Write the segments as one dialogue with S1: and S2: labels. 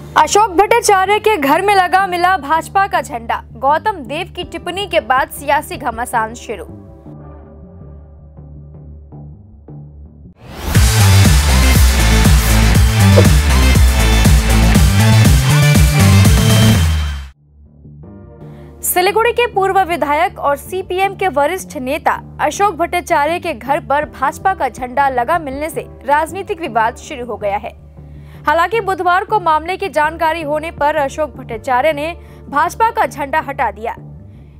S1: अशोक भट्टाचार्य के घर में लगा मिला भाजपा का झंडा। गौतम देव की टिप्पणी के बाद सियासी घमासान शुरू। सिलीगुड़ी के पूर्व विधायक और सीपीएम के वरिष्ठ नेता अशोक भट्टाचार्य के घर पर भाजपा का झंडा लगा मिलने से राजनीतिक विवाद शुरू हो गया है। हालांकि बुधवार को मामले की जानकारी होने पर अशोक भट्टाचार्य ने भाजपा का झंडा हटा दिया।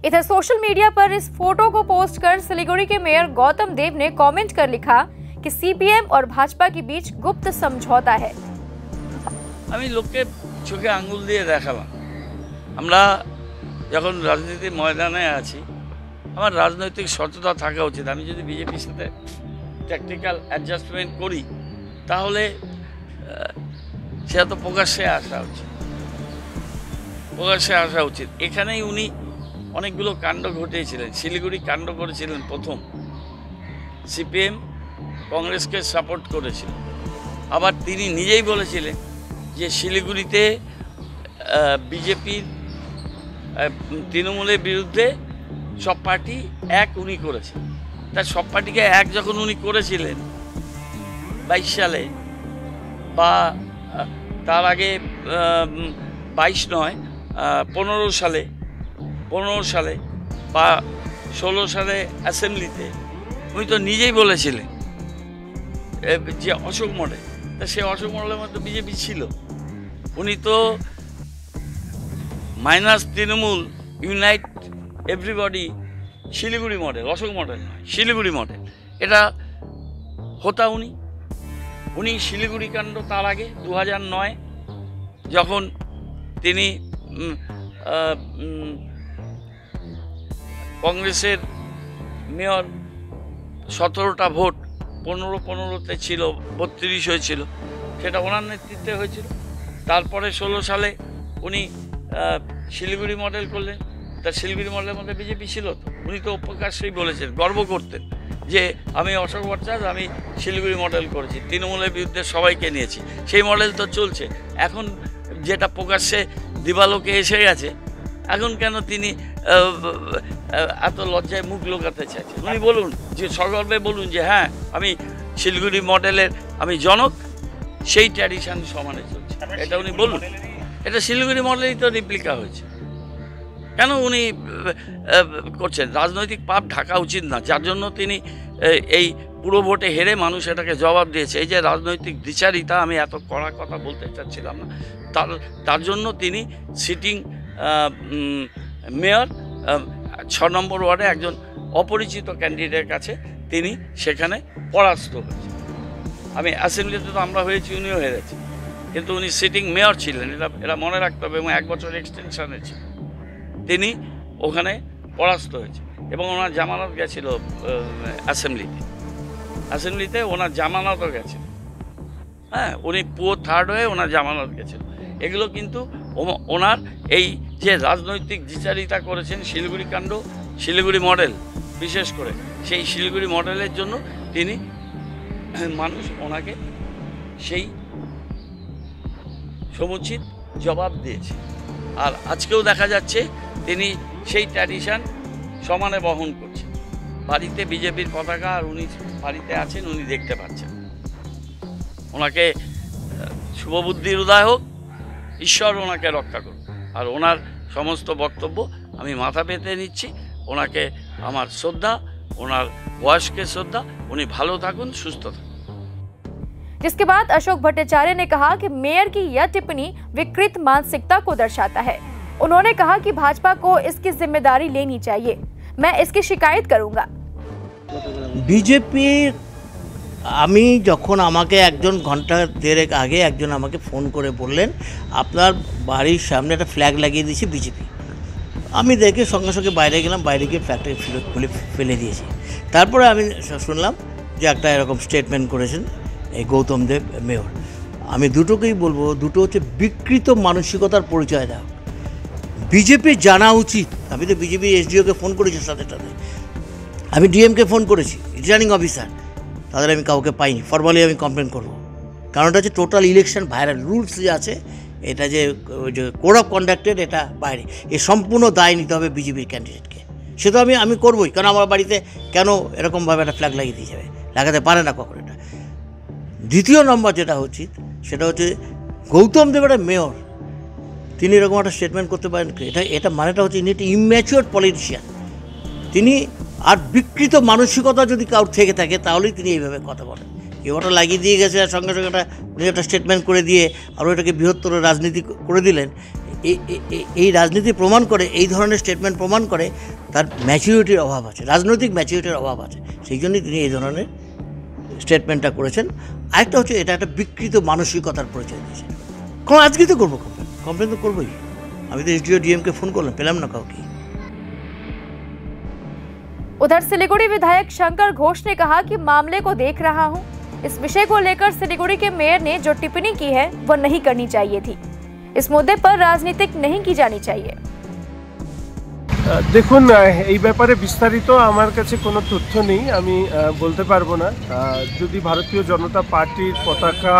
S1: इधर सोशल मीडिया पर इस फोटो को पोस्ट कर सिलीगुड़ी के मेयर गौतम देव ने कमेंट कर लिखा कि सीपीएम और भाजपा के बीच गुप्त समझौता है।
S2: আমি লোককে চোখে আঙ্গুল দিয়ে দেখালাম, আমরা যখন রাজনীতির ময়দানে আছি আমার রাজনৈতিক সততা থাকা উচিত। আমি যদি বিজেপির সাথে টেকনিক্যাল অ্যাডজাস্টমেন্ট করি তাহলে সেটা তো প্রকাশ্যে আসা উচিত। এখানেই উনি অনেকগুলো কাণ্ড ঘটিয়েছিলেন। শিলিগুড়ি কাণ্ড করেছিলেন প্রথম, সিপিএম কংগ্রেসকে সাপোর্ট করেছিল। আবার তিনি নিজেই বলেছিলেন যে শিলিগুড়িতে বিজেপির তৃণমূলের বিরুদ্ধে সব পার্টি এক উনি করেছেন। তার সব পার্টিকে এক যখন উনি করেছিলেন 22 সালে বা তার আগে 22 নয় 15 সালে বা 16 সালে অ্যাসেম্বলিতে উনি তো নিজেই বলেছিলেন যে অশোক মডেল, তা সে অশোক মডেলের মধ্যে বিজেপি ছিল। উনি তো minus Trinamool unite everybody Siliguri model, Ashok model নয়, শিলিগুড়ি মডেল এটা হতা উনি শিলিগুড়ি কাণ্ড তার আগে 2009 যখন তিনি কংগ্রেসের মেয়র 17টা ভোট 15-15তে ছিল, 32 হয়েছিল, সেটা ওনার নেতৃত্বে হয়েছিল। তারপরে 16 সালে উনি শিলিগুড়ি মডেল করলেন। তার শিলিগুড়ি মডেলের মধ্যে বিজেপি ছিল তো, উনি তো প্রকাশ্যেই বলেছেন, গর্ব করতেন যে আমি অশোক ভট্টাচার্য, আমি শিলিগুড়ি মডেল করেছি, তৃণমূলের বিরুদ্ধে সবাইকে নিয়েছি। সেই মডেল তো চলছে। এখন যেটা প্রকাশ্যে দিবালোকে এসে গেছে, এখন কেন তিনি এত লজ্জায় মুখ লোকাতে চাইছেন? উনি বলুন, যে সগর্বে বলুন যে হ্যাঁ আমি শিলিগুড়ি মডেলের আমি জনক, সেই ট্র্যাডিশন সমানে চলছে, এটা উনি বলুন। এটা শিলিগুড়ি মডেলই তো রিপ্লিকা হয়েছে। কেন উনি করছেন? রাজনৈতিক পাপ ঢাকা উচিত না, যার জন্য তিনি এই পুরো ভোটে হেরে মানুষ এটাকে জবাব দিয়েছে। এই যে রাজনৈতিক দ্বিচারিতা, আমি এত কড়া কথা বলতে চাচ্ছিলাম না, তার জন্য তিনি সিটিং মেয়র 6 নম্বর ওয়ার্ডে একজন অপরিচিত ক্যান্ডিডেটের কাছে তিনি সেখানে পরাস্ত হয়েছে। আমি অ্যাসেম্বলিতে তো আমরা হয়েছি, উনিও হেরেছি, কিন্তু উনি সিটিং মেয়র ছিলেন, এটা মনে রাখতে হবে, এবং 1 বছর এক্সটেনশনে ছিল। তিনি ওখানে পরাস্ত হয়েছে এবং ওনার জামানত গেছিল অ্যাসেম্বলিতে ওনার জামানতও গেছিল। হ্যাঁ, উনি পুরো থার্ড হয়ে ওনার জামানত গেছিল। এগুলো কিন্তু ওনার এই যে রাজনৈতিক দ্বিচারিতা করেছেন, শিলিগুড়ি কাণ্ড, শিলিগুড়ি মডেল বিশেষ করে, সেই শিলিগুড়ি মডেলের জন্য তিনি মানুষ ওনাকে সেই সমুচিত জবাব দিয়েছে। আর আজকেও দেখা যাচ্ছে তিনি সেই ট্র্যাডিশন সমানে বহন করছেন। বাড়িতে বিজেপির পতাকা, আর উনি বাড়িতে আছেন, উনি দেখতে পাচ্ছেন। ওনাকে শুভবুদ্ধির উদয় হোক, ঈশ্বর ওনাকে রক্ষা করুন। আর ওনার সমস্ত বক্তব্য আমি মাথা পেতে নিচ্ছি। ওনাকে আমার শ্রদ্ধা, ওনার বয়সকে শ্রদ্ধা। উনি ভালো থাকুন, সুস্থ থাকুন।
S1: जिसके बाद अशोक भट्टाचार्य ने कहा कि मेयर की यह टिप्पणी विकृत मानसिकता को दर्शाता है। उन्होंने कहा कि भाजपा को इसकी जिम्मेदारी लेनी चाहिए। मैं इसकी शिकायत करूंगा।
S3: बीजेपी আমি যখন আমাকে একজন ঘন্টা দেড়েক আগে একজন আমাকে ফোন করে বললেন আপনার বাড়ির সামনে একটা ফ্ল্যাগ লাগিয়ে দিয়েছি বিজেপি। আমি দেখে সঙ্গে সঙ্গে বাইরে গেলাম, বাইরে গিয়ে ফ্ল্যাগটাকে খুলে ফেলে দিয়েছি। তারপরে আমি শুনলাম যে একটা এরকম স্টেটমেন্ট করেছেন এই গৌতম দেব মেয়র। আমি দুটোকেই বলবো, দুটো হচ্ছে বিকৃত মানসিকতার পরিচয় দেওয়া। বিজেপির জানা উচিত। আমি তো বিজেপি এসডিওকে ফোন করেছি, সাথে সাথে আমি ডিএমকে ফোন করেছি, রিটার্নিং অফিসার, তাদের আমি কাউকে পাইনি। ফরমালি আমি কমপ্লেন করব, কারণটা হচ্ছে টোটাল ইলেকশন ভাইরাল রুলস যে আছে এটা যে কোড অফ কন্ডাক্টের এটা বাইরে, এ সম্পূর্ণ দায় নিতে হবে বিজেপির ক্যান্ডিডেটকে। সে তো আমি করবোই, কারণ আমার বাড়িতে কেন এরকমভাবে একটা ফ্ল্যাগ লাগিয়ে দিয়ে যাবে, লাগাতে পারে না কখনো এটা। দ্বিতীয় নম্বর যেটা উচিত সেটা হচ্ছে গৌতম দেব একটা মেয়র, তিনি এরকম একটা স্টেটমেন্ট করতে পারেন, এটা মানেটা হচ্ছে ইনি একটা ইম্যাচিওর পলিটিশিয়ান। তিনি আর বিকৃত মানসিকতা যদি কারোর থেকে থাকে তাহলেই তিনি এইভাবে কথা বলেন। কেউ ওটা লাগিয়ে দিয়ে গেছে আর সঙ্গে সঙ্গে উনি একটা স্টেটমেন্ট করে দিয়ে আরও এটাকে বৃহত্তর রাজনীতি করে দিলেন। এই রাজনীতি প্রমাণ করে, এই ধরনের স্টেটমেন্ট প্রমাণ করে তার ম্যাচুরিটির অভাব আছে, রাজনৈতিক ম্যাচুরিটির অভাব আছে, সেই জন্যই তিনি এই ধরনের স্টেটমেন্টটা করেছেন। আরেকটা হচ্ছে এটা একটা বিকৃত মানসিকতার পরিচয় দিয়েছেন। কারণ আজকে তো করবো কমপ্লেন তো করবোই। আমি তো এসডিও ডিএমকে ফোন করলাম, পেলাম না কাউকে।
S1: उधर सिलीगुड़ी विधायक शंकर घोष ने कहा कि मामले को देख रहा हूं। इस विषय को लेकर सिलीगुड़ी के मेयर ने जो टिप्पणी की है वो नहीं करनी चाहिए थी। इस मुद्दे पर राजनीतिक नहीं की जानी चाहिए।
S4: দেখুন, এই ব্যাপারে বিস্তারিত আমার কাছে কোনো তথ্য নেই, আমি বলতে পারবো না। যদি ভারতীয় জনতা পার্টির পতাকা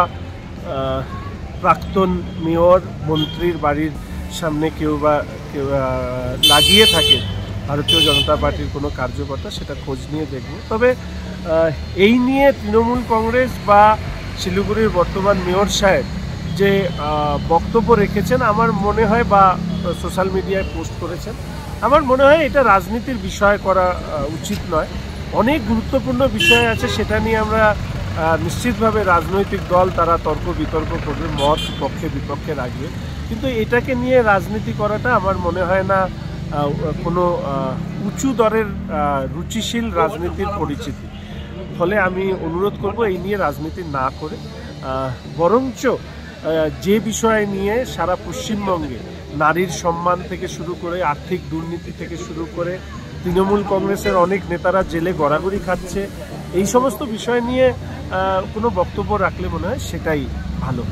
S4: প্রাক্তন মেয়র মন্ত্রীর বাড়ির সামনে কেউ লাগিয়ে থাকে ভারতীয় জনতা পার্টির কোনো কার্যকর্তা, সেটা খোঁজ নিয়ে দেখব। তবে এই নিয়ে তৃণমূল কংগ্রেস বা শিলিগুড়ির বর্তমান মেয়র সাহেব যে বক্তব্য রেখেছেন, আমার মনে হয়, বা সোশ্যাল মিডিয়ায় পোস্ট করেছেন, আমার মনে হয় এটা রাজনীতির বিষয় করা উচিত নয়। অনেক গুরুত্বপূর্ণ বিষয় আছে, সেটা নিয়ে আমরা নিশ্চিতভাবে রাজনৈতিক দল তারা তর্ক বিতর্ক করবে, মত পক্ষে বিপক্ষে রাখবে, কিন্তু এটাকে নিয়ে রাজনীতি করাটা আমার মনে হয় না কোনো উঁচু দরের রুচিশীল রাজনীতির পরিচিতি। ফলে আমি অনুরোধ করব এই নিয়ে রাজনীতি না করে বরঞ্চ যে বিষয় নিয়ে সারা পশ্চিমবঙ্গে নারীর সম্মান থেকে শুরু করে আর্থিক দুর্নীতি থেকে শুরু করে তৃণমূল কংগ্রেসের অনেক নেতারা জেলে গড়াগড়ি খাচ্ছে, এই সমস্ত বিষয় নিয়ে কোনো বক্তব্য রাখলে মনে হয় সেটাই ভালো।